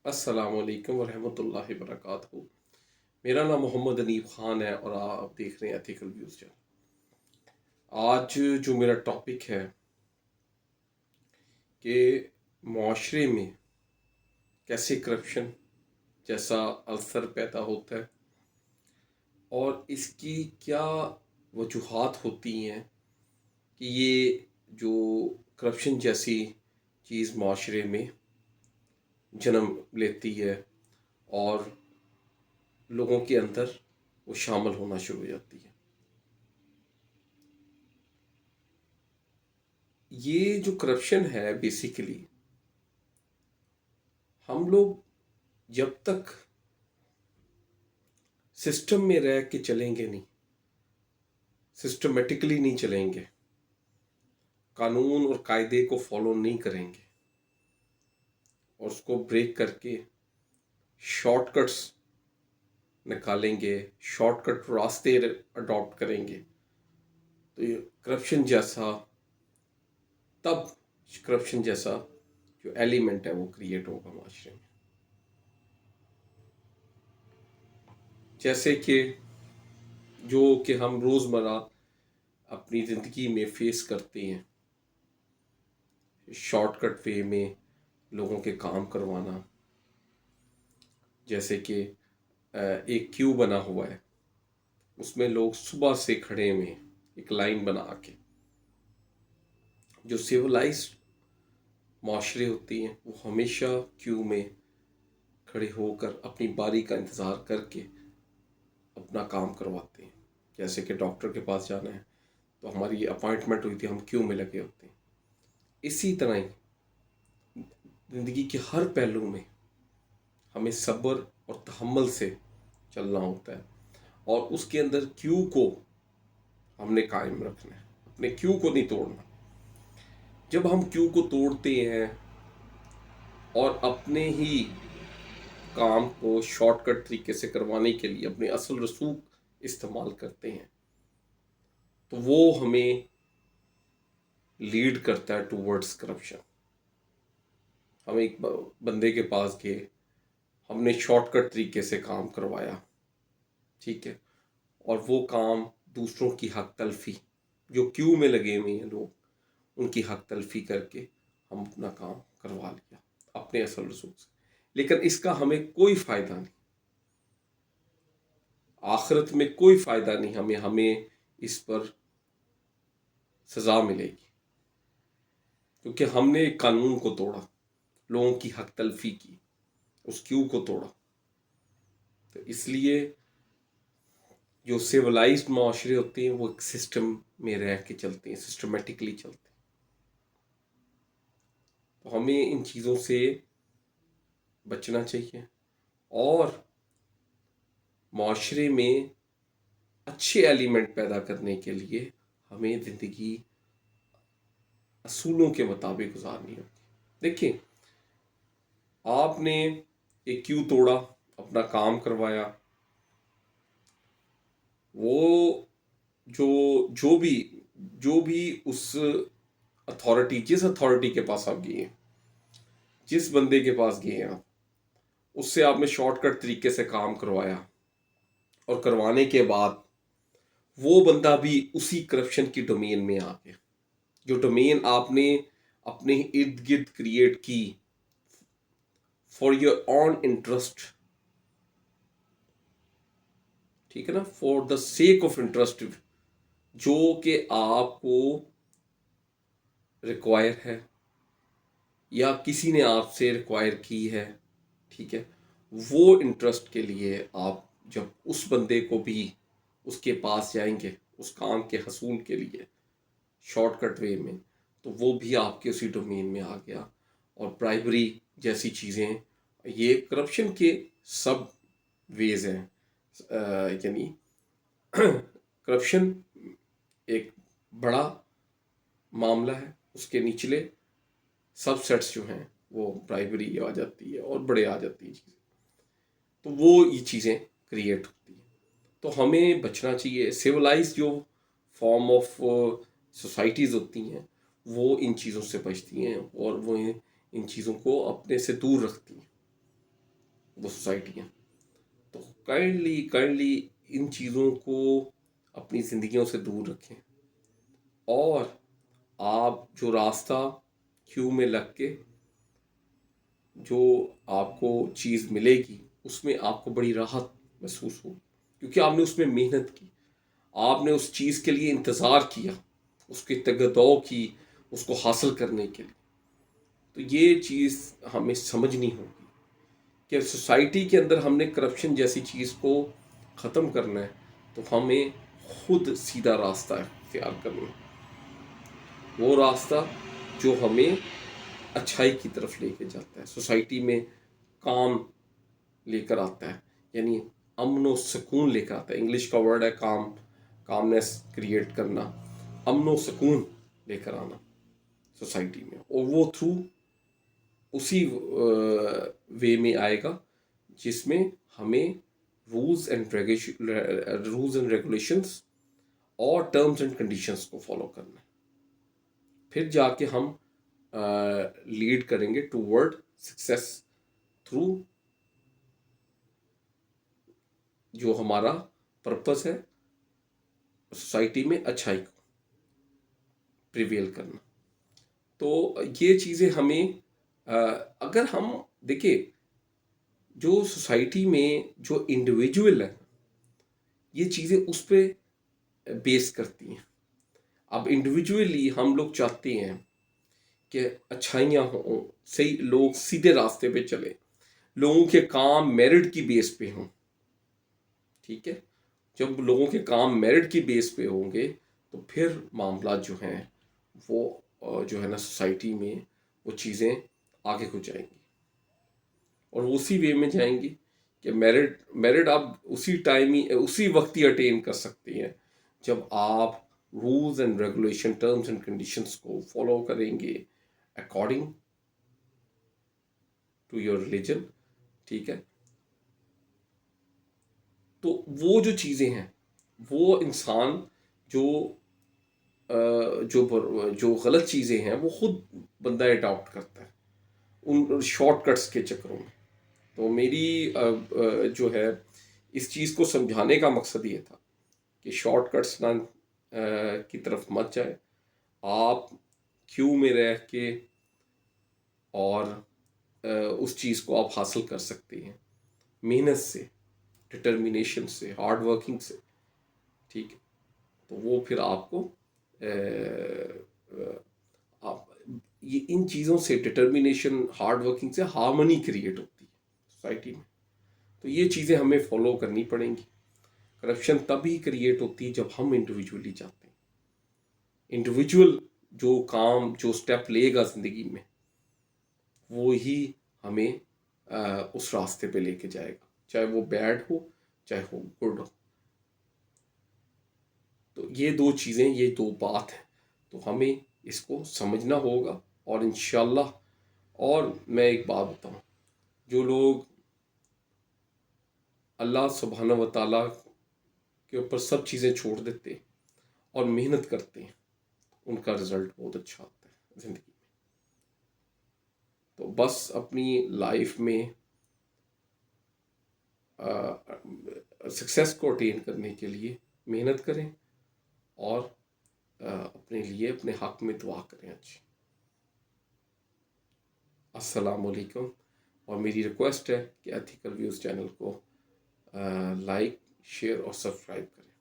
السلام علیکم ورحمۃ اللہ وبرکاتہ۔ میرا نام محمد انیب خان ہے اور آپ دیکھ رہے ہیں ایتھیکل ویوز چینل۔ آج جو میرا ٹاپک ہے کہ معاشرے میں کیسے کرپشن جیسا السر پیدا ہوتا ہے اور اس کی کیا وجوہات ہوتی ہیں کہ یہ جو کرپشن جیسی چیز معاشرے میں جنم لیتی ہے اور لوگوں کے اندر وہ شامل ہونا شروع ہو جاتی ہے۔ یہ جو کرپشن ہے بیسیکلی ہم لوگ جب تک سسٹم میں رہ کے چلیں گے نہیں، سسٹمیٹکلی نہیں چلیں گے، قانون اور قاعدے کو فالو نہیں کریں گے اور اس کو بریک کر کے شارٹ کٹس نکالیں گے، شارٹ کٹ راستے اڈاپٹ کریں گے، تو یہ کرپشن جیسا جو ایلیمنٹ ہے وہ کریٹ ہوگا معاشرے میں۔ جیسے کہ جو کہ ہم روزمرہ اپنی زندگی میں فیس کرتے ہیں، شارٹ کٹ وے میں لوگوں کے کام کروانا، جیسے کہ ایک کیو بنا ہوا ہے، اس میں لوگ صبح سے کھڑے ہوئے ہیں ایک لائن بنا کے۔ جو سیولائزڈ معاشرے ہوتے ہیں وہ ہمیشہ کیو میں کھڑے ہو کر اپنی باری کا انتظار کر کے اپنا کام کرواتے ہیں۔ جیسے کہ ڈاکٹر کے پاس جانا ہے تو ہماری اپائنٹمنٹ ہوئی تھی، ہم کیو میں لگے ہوتے ہیں۔ اسی طرح ہی زندگی کے ہر پہلو میں ہمیں صبر اور تحمل سے چلنا ہوتا ہے اور اس کے اندر کیو کو ہم نے قائم رکھنا ہے، اپنے کیو کو نہیں توڑنا۔ جب ہم کیو کو توڑتے ہیں اور اپنے ہی کام کو شارٹ کٹ طریقے سے کروانے کے لیے اپنے اصل رسوخ استعمال کرتے ہیں تو وہ ہمیں لیڈ کرتا ہے ٹوورڈز کرپشن۔ ہم ایک بندے کے پاس گئے، ہم نے شارٹ کٹ طریقے سے کام کروایا، ٹھیک ہے، اور وہ کام دوسروں کی حق تلفی، جو کیو میں لگے ہوئے ہیں لوگ، ان کی حق تلفی کر کے ہم اپنا کام کروا لیا اپنے اصل رسوخ سے، لیکن اس کا ہمیں کوئی فائدہ نہیں، آخرت میں کوئی فائدہ نہیں، ہمیں اس پر سزا ملے گی کیونکہ ہم نے قانون کو توڑا، لوگوں کی حق تلفی کی، اس کیو کو توڑا۔ تو اس لیے جو سیولائزڈ معاشرے ہوتے ہیں وہ ایک سسٹم میں رہ کے چلتے ہیں، سسٹمیٹکلی چلتے ہیں۔ تو ہمیں ان چیزوں سے بچنا چاہیے اور معاشرے میں اچھے ایلیمنٹ پیدا کرنے کے لیے ہمیں زندگی اصولوں کے مطابق گزارنی ہوتی۔ دیکھیں، آپ نے ایک کیو توڑا، اپنا کام کروایا، وہ جو بھی اس جس اتھارٹی کے پاس آپ گئے ہیں، جس بندے کے پاس گئے ہیں آپ، اس سے آپ نے شارٹ کٹ طریقے سے کام کروایا اور کروانے کے بعد وہ بندہ بھی اسی کرپشن کی ڈومین میں آ گیا، جو ڈومین آپ نے اپنے ارد گرد کریٹ کی فار یور اون انٹرسٹ، ٹھیک ہے نا، for the sake of interest, جو کہ آپ کو ریکوائر ہے یا کسی نے آپ سے ریکوائر کی ہے، ٹھیک ہے، وہ انٹرسٹ کے لیے آپ جب اس بندے کو بھی اس کے پاس جائیں گے اس کام کے حصول کے لیے شارٹ کٹ وے میں، تو وہ بھی آپ کے اسی ڈومین میں آ گیا۔ اور برائبری جیسی چیزیں، یہ کرپشن کے سب ویز ہیں، یعنی کرپشن ایک بڑا معاملہ ہے، اس کے نچلے سب سیٹس جو ہیں وہ برائبری آ جاتی ہے اور بڑے آ جاتی ہیں چیزیں، تو وہ یہ چیزیں کریٹ ہوتی ہیں۔ تو ہمیں بچنا چاہیے۔ سیولائز جو فارم آف سوسائٹیز ہوتی ہیں وہ ان چیزوں سے بچتی ہیں اور وہ ان چیزوں کو اپنے سے دور رکھتی ہیں۔ وہ سوسائٹی ہیں. تو کائنڈلی ان چیزوں کو اپنی زندگیوں سے دور رکھیں، اور آپ جو راستہ کیو میں لگ کے جو آپ کو چیز ملے گی اس میں آپ کو بڑی راحت محسوس ہوگی، کیونکہ آپ نے اس میں محنت کی، آپ نے اس چیز کے لیے انتظار کیا، اس کی تگدو کی اس کو حاصل کرنے کے لیے. تو یہ چیز ہمیں سمجھنی ہوگی کہ سوسائٹی کے اندر ہم نے کرپشن جیسی چیز کو ختم کرنا ہے تو ہمیں خود سیدھا راستہ اختیار کرنا ہے، وہ راستہ جو ہمیں اچھائی کی طرف لے کے جاتا ہے، سوسائٹی میں کام لے کر آتا ہے، یعنی امن و سکون لے کر آتا ہے. انگلش کا ورڈ ہے کامنس کریٹ کرنا، امن و سکون لے کر آنا سوسائٹی میں. اور وہ تھرو اسی وے میں آئے گا جس میں ہمیں رولز اینڈ ریگولیشنس اور ٹرمز اینڈ کنڈیشنس کو فالو کرنا ہے. پھر جا کے ہم لیڈ کریں گے ٹو ورڈ سکسیس تھرو جو ہمارا پرپس ہے سوسائٹی میں اچھائی کو پریویل کرنا. تو یہ چیزیں ہمیں اگر ہم دیکھیں جو سوسائٹی میں جو انڈیویجول ہیں یہ چیزیں اس پہ بیس کرتی ہیں. اب انڈیویجولی ہم لوگ چاہتے ہیں کہ اچھائیاں ہوں، صحیح لوگ سیدھے راستے پہ چلیں، لوگوں کے کام میرٹ کی بیس پہ ہوں. ٹھیک ہے، جب لوگوں کے کام میرٹ کی بیس پہ ہوں گے تو پھر معاملات جو ہیں وہ جو ہے نا سوسائٹی میں وہ چیزیں آگے کو جائیں گی، اور اسی وے میں جائیں گی کہ میرٹ آپ اسی وقت ہی اٹین کر سکتے ہیں جب آپ rules and regulation terms and conditions کو فالو کریں گے اکارڈنگ ٹو یور ریلیجن. ٹھیک ہے، تو وہ جو چیزیں ہیں وہ انسان جو غلط چیزیں ہیں وہ خود بندہ اڈاپٹ کرتا ہے ان شارٹ کٹس کے چکروں میں. تو میری جو ہے اس چیز کو سمجھانے کا مقصد یہ تھا کہ شارٹ کٹس نہ کی طرف مت جائے. آپ کیو میں رہ کے اور اس چیز کو آپ حاصل کر سکتے ہیں محنت سے، ڈٹرمینیشن سے، ہارڈ ورکنگ سے. ٹھیک ہے، تو وہ پھر آپ کو یہ ان چیزوں سے ڈٹرمینیشن ہارڈ ورکنگ سے ہارمنی کریٹ ہوتی ہے سوسائٹی میں. تو یہ چیزیں ہمیں فالو کرنی پڑیں گی. کرپشن تبھی کریٹ ہوتی ہے جب ہم انڈیویجولی جاتے ہیں. انڈیویجول جو کام جو سٹیپ لے گا زندگی میں وہی ہمیں اس راستے پہ لے کے جائے گا، چاہے وہ بیڈ ہو چاہے وہ گڈ ہو. تو یہ دو چیزیں، یہ دو بات ہیں، تو ہمیں اس کو سمجھنا ہوگا. اور انشاءاللہ، اور میں ایک بات بتاؤں، جو لوگ اللہ سبحانہ و تعالیٰ کے اوپر سب چیزیں چھوڑ دیتے اور محنت کرتے ہیں ان کا رزلٹ بہت اچھا آتا ہے زندگی میں. تو بس اپنی لائف میں سکسیس کو اٹین کرنے کے لیے محنت کریں اور اپنے لیے اپنے حق میں دعا کریں. اچھی السلام علیکم. اور میری ریکویسٹ ہے کہ ایتھیکل ویوز چینل کو لائک، شیئر اور سبسکرائب کریں.